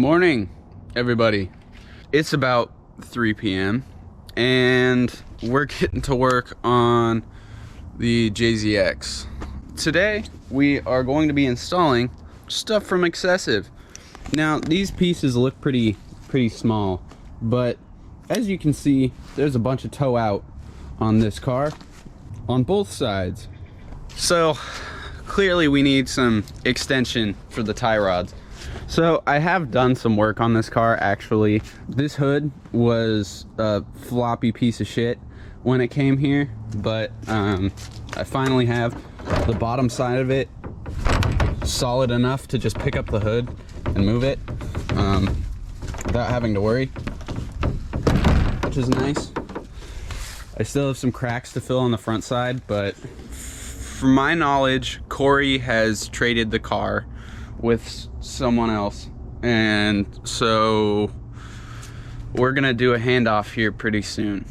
Morning, everybody. It's about 3 p.m. and we're getting to work on the JZX. Today, we are going to be installing stuff from Xcessive. Now, these pieces look pretty small, but as you can see, there's a bunch of toe out on this car on both sides. So, clearly we need some extension for the tie rods. So I have done some work on this car actually. This hood was a floppy piece of shit when it came here, but I finally have the bottom side of it solid enough to just pick up the hood and move it without having to worry, which is nice. I still have some cracks to fill on the front side, but from my knowledge, Cory has traded the car with someone else, and so we're gonna do a handoff here pretty soon.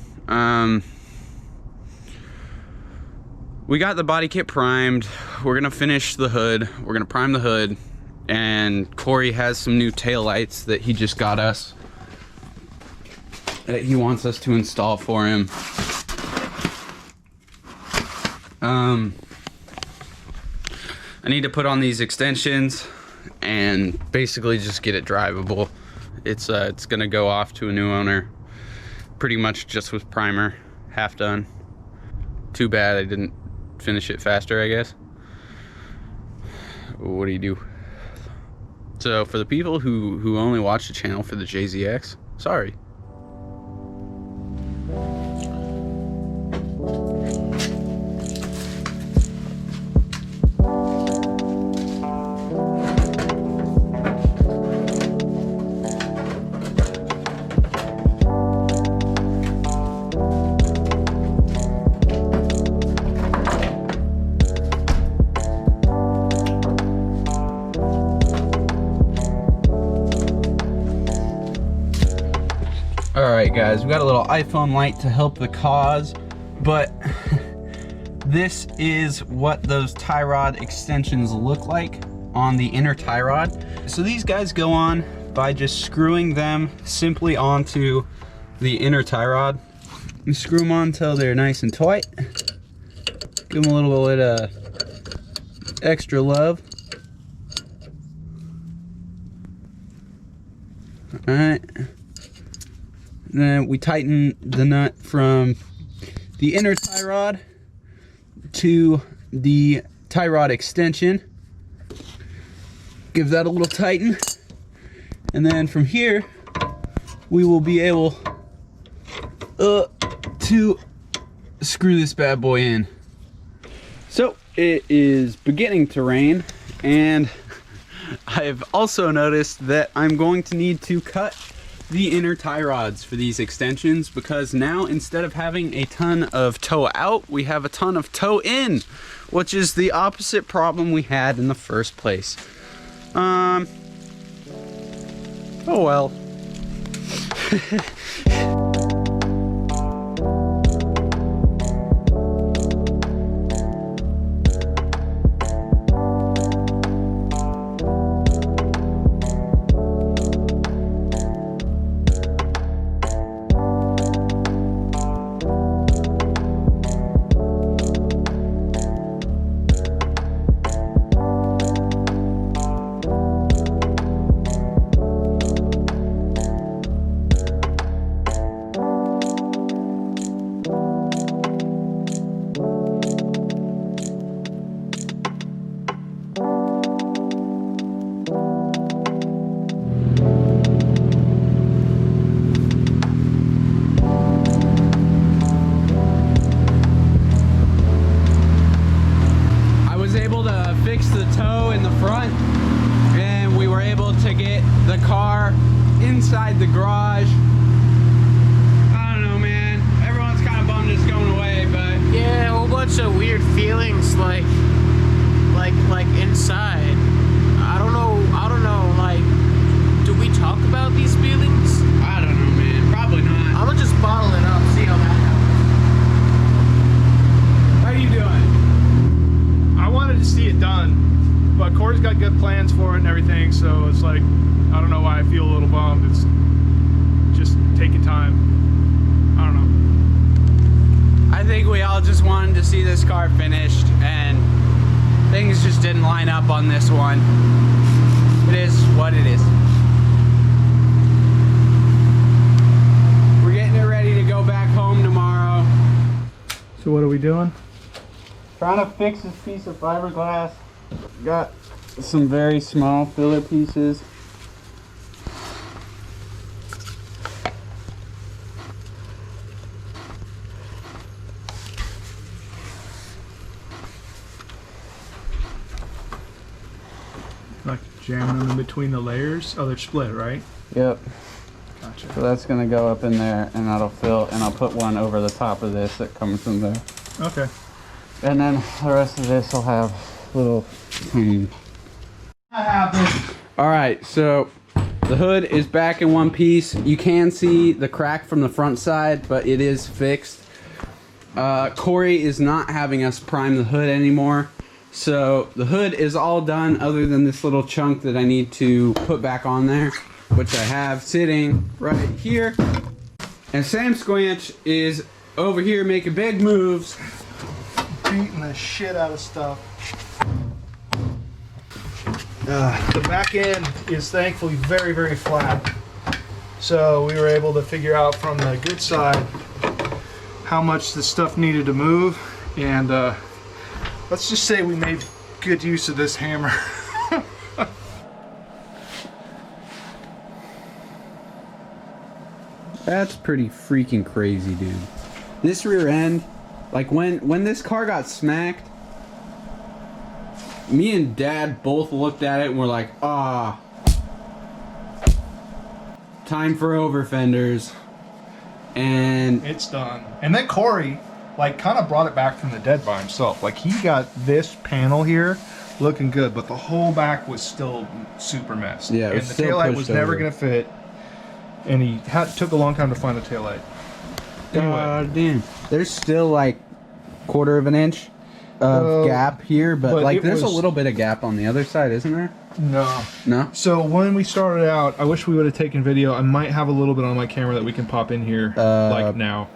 We got the body kit primed. We're gonna finish the hood. We're gonna prime the hood, and Cory has some new taillights that he just got us that he wants us to install for him. I need to put on these extensions and basically just get it drivable. It's gonna go off to a new owner pretty much just with primer, half done. Too bad I didn't finish it faster, I guess. What do you do? So for the people who only watch the channel for the JZX, sorry. Alright guys, we got a little iPhone light to help the cause, but this is what those tie rod extensions look like on the inner tie rod. So these guys go on by just screwing them simply onto the inner tie rod. You screw them on until they're nice and tight. Give them a little bit of extra love. Alright. Then we tighten the nut from the inner tie rod to the tie rod extension. Give that a little tighten. And then from here, we will be able to screw this bad boy in. So it is beginning to rain, and I've also noticed that I'm going to need to cut the inner tie rods for these extensions, because now instead of having a ton of toe out, we have a ton of toe in, which is the opposite problem we had in the first place. Oh well. The toe in the front, and we were able to get the car inside the garage. I don't know, man, everyone's kind of bummed it's going away, but yeah, a whole bunch of weird feelings like inside. I don't know, like, do we talk about these feelings? I don't know, man, probably not. I'm gonna just bottle it up, see how that happens. How are you doing? I wanted to see it done, but Cory's got good plans for it and everything, so it's like, I don't know why I feel a just wanted to see this car finished, and things just didn't line up on this one. It is what it is. We're getting it ready to go back home tomorrow. So what are we doing? Trying to fix this piece of fiberglass. Got some very small filler pieces. Like jamming them in between the layers? Oh, they're split, right? Yep. Gotcha. So that's gonna go up in there, and that'll fill, and I'll put one over the top of this that comes from there. Okay. And then the rest of this will have little tiny. All right, so the hood is back in one piece. You can see the crack from the front side, but it is fixed. Cory is not having us prime the hood anymore. So the hood is all done other than this little chunk that I need to put back on there, which I have sitting right here. And Samsquanch is over here making big moves. Beating the shit out of stuff. The back end is thankfully very, very flat. So we were able to figure out from the good side how much the stuff needed to move. And let's just say we made good use of this hammer. That's pretty freaking crazy, dude. This rear end, like when this car got smacked, me and Dad both looked at it and were like, ah, time for over fenders. And It's done. And then Cory, like, kind of brought it back from the dead by himself. Like, he got this panel here looking good, but the whole back was still super messed. Yeah, it and was the still taillight pushed was never over. going to fit. And he took a long time to find the taillight. Anyway. God damn. There's still like 1/4 of an inch of gap here, but like there's a little bit of gap on the other side, isn't there? No. No? So when we started out, I wish we would have taken video. I might have a little bit on my camera that we can pop in here, like now.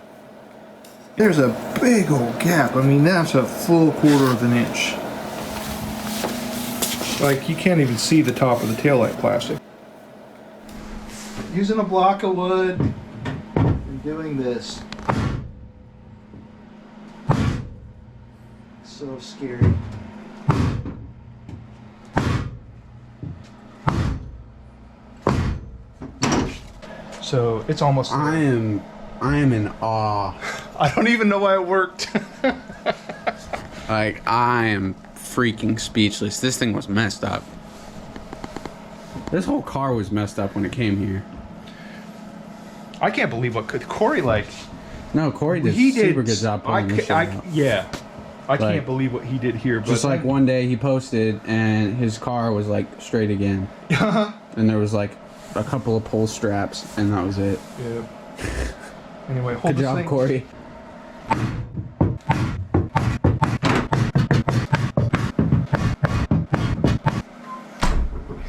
There's a big old gap. I mean, that's a full 1/4 of an inch. Like, you can't even see the top of the taillight plastic. Using a block of wood and doing this. So scary. So it's almost. I am in awe. I don't even know why it worked. Like, I am freaking speechless. This thing was messed up. This whole car was messed up when it came here. I can't believe what Cory, like. No, Cory did He a super did. good job pulling this shit out. Yeah. I Like, can't believe what he did here. But Just like one day he posted and his car was like straight again. And there was like a couple of pull straps and that was it. Yeah. Anyway, hold Good this job, thing. Cory.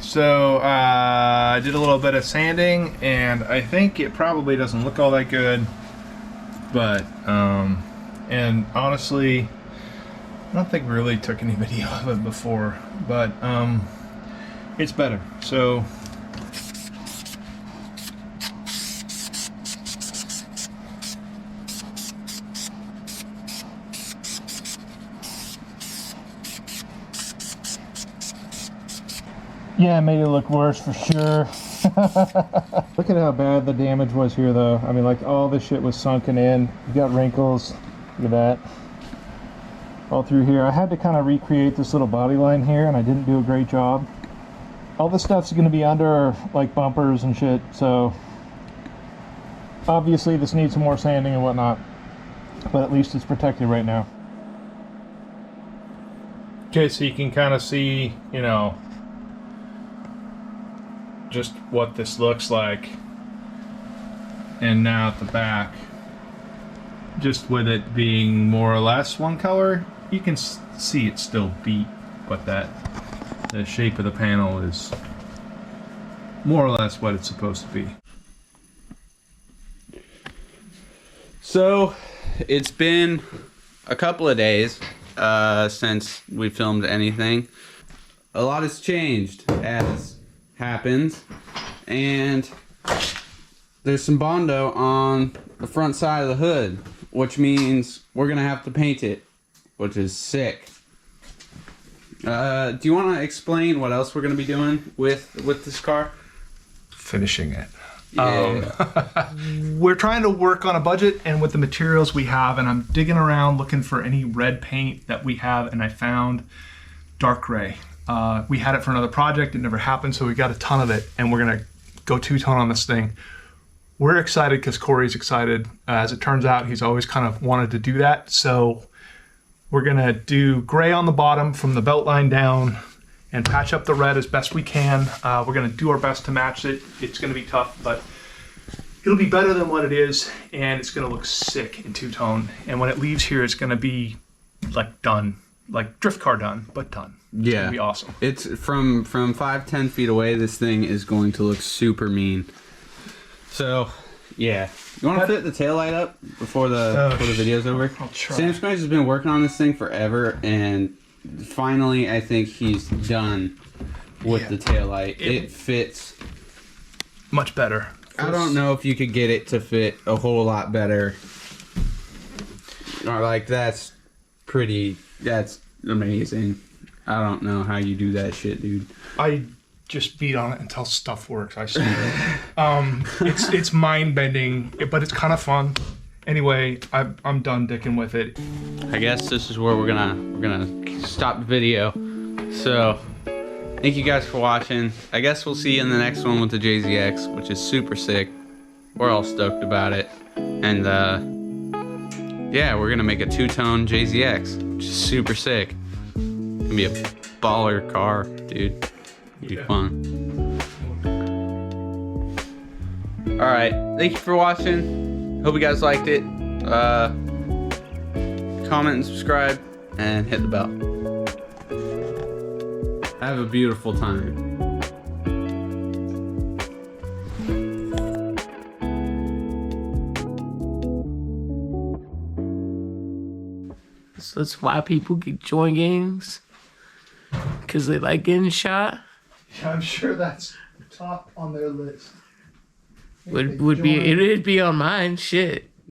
So I did a little bit of sanding, and I think it probably doesn't look all that good. But and honestly, I don't think we really took any video of it before. But it's better. So. Yeah, it made it look worse for sure. Look at how bad the damage was here, though. I mean, like, all this shit was sunken in. You got wrinkles. Look at that. All through here. I had to kind of recreate this little body line here, and I didn't do a great job. All this stuff's going to be under, like, bumpers and shit, so... Obviously, this needs some more sanding and whatnot. But at least it's protected right now. Okay, so you can kind of see, you know... just what this looks like. And now at the back, just with it being more or less one color, you can see it's still beat, but that the shape of the panel is more or less what it's supposed to be. So it's been a couple of days since we filmed anything. A lot has changed, as happens, and there's some Bondo on the front side of the hood, which means we're gonna have to paint it, which is sick. Do you want to explain what else we're gonna be doing with this car? Finishing it. Yeah. We're trying to work on a budget and with the materials we have, and I'm digging around looking for any red paint that we have, and I found dark gray. We had it for another project, it never happened, so we got a ton of it, and we're gonna go two-tone on this thing. We're excited because Cory's excited. As it turns out, he's always kind of wanted to do that, so we're gonna do gray on the bottom from the belt line down and patch up the red as best we can. We're gonna do our best to match it. It's gonna be tough, but it'll be better than what it is, and it's gonna look sick in two-tone. And when it leaves here, it's gonna be like done, like drift car done, but done. It's gonna be awesome. It's from 5-10 feet away. This thing is going to look super mean. So, yeah. You want to fit the taillight up before the video's over? I'll try. Samsquanch has been working on this thing forever, and finally, I think he's done with the taillight. It fits much better. I don't know if you could get it to fit a whole lot better. Or like that's amazing. I don't know how you do that shit, dude. I just beat on it until stuff works. I swear. It's mind bending, but it's kind of fun. Anyway, I'm done dicking with it. I guess this is where we're gonna stop the video. So, thank you guys for watching. I guess we'll see you in the next one with the JZX, which is super sick. We're all stoked about it, and yeah, we're gonna make a two-tone JZX, which is super sick. It's gonna be a baller car, dude. It'll be fun. All right, thank you for watching. Hope you guys liked it. Comment and subscribe, and hit the bell. Have a beautiful time. So that's why people join gangs, because they like getting shot. Yeah, I'm sure that's top on their list. It'd be on mine. Shit.